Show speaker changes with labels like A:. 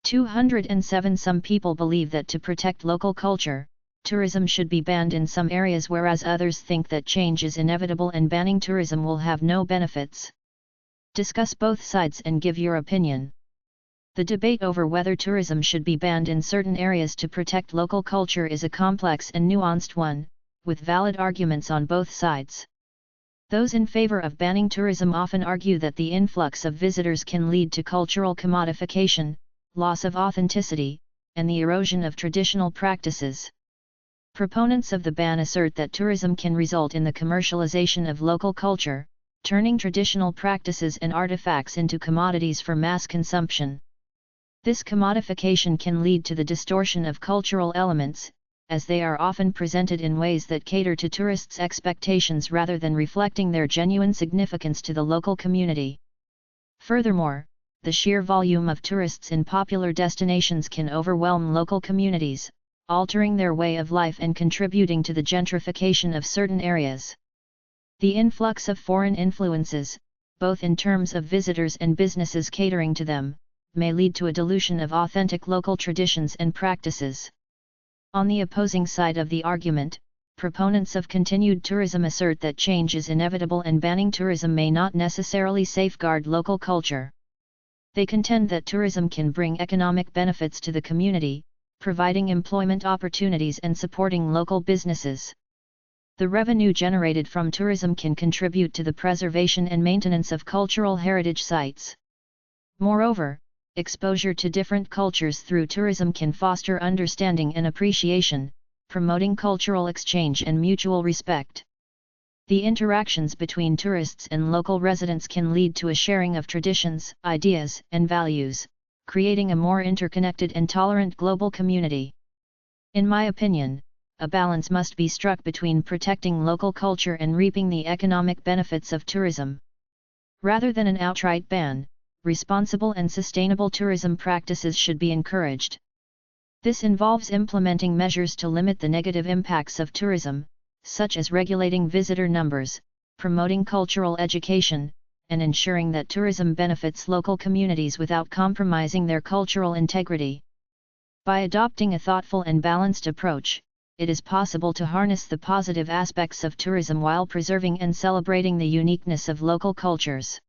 A: 207 Some people believe that to protect local culture, tourism should be banned in some areas, whereas others think that change is inevitable and banning tourism will have no benefits. Discuss both sides and give your opinion. The debate over whether tourism should be banned in certain areas to protect local culture is a complex and nuanced one, with valid arguments on both sides. Those in favor of banning tourism often argue that the influx of visitors can lead to cultural commodification, loss of authenticity, and the erosion of traditional practices. Proponents of the ban assert that tourism can result in the commercialization of local culture, turning traditional practices and artifacts into commodities for mass consumption. This commodification can lead to the distortion of cultural elements, as they are often presented in ways that cater to tourists' expectations rather than reflecting their genuine significance to the local community. Furthermore, the sheer volume of tourists in popular destinations can overwhelm local communities, altering their way of life and contributing to the gentrification of certain areas. The influx of foreign influences, both in terms of visitors and businesses catering to them, may lead to a dilution of authentic local traditions and practices. On the opposing side of the argument, proponents of continued tourism assert that change is inevitable and banning tourism may not necessarily safeguard local culture. They contend that tourism can bring economic benefits to the community, providing employment opportunities and supporting local businesses. The revenue generated from tourism can contribute to the preservation and maintenance of cultural heritage sites. Moreover, exposure to different cultures through tourism can foster understanding and appreciation, promoting cultural exchange and mutual respect. The interactions between tourists and local residents can lead to a sharing of traditions, ideas, and values, creating a more interconnected and tolerant global community. In my opinion, a balance must be struck between protecting local culture and reaping the economic benefits of tourism. Rather than an outright ban, responsible and sustainable tourism practices should be encouraged. This involves implementing measures to limit the negative impacts of tourism, such as regulating visitor numbers, promoting cultural education, and ensuring that tourism benefits local communities without compromising their cultural integrity. By adopting a thoughtful and balanced approach, it is possible to harness the positive aspects of tourism while preserving and celebrating the uniqueness of local cultures.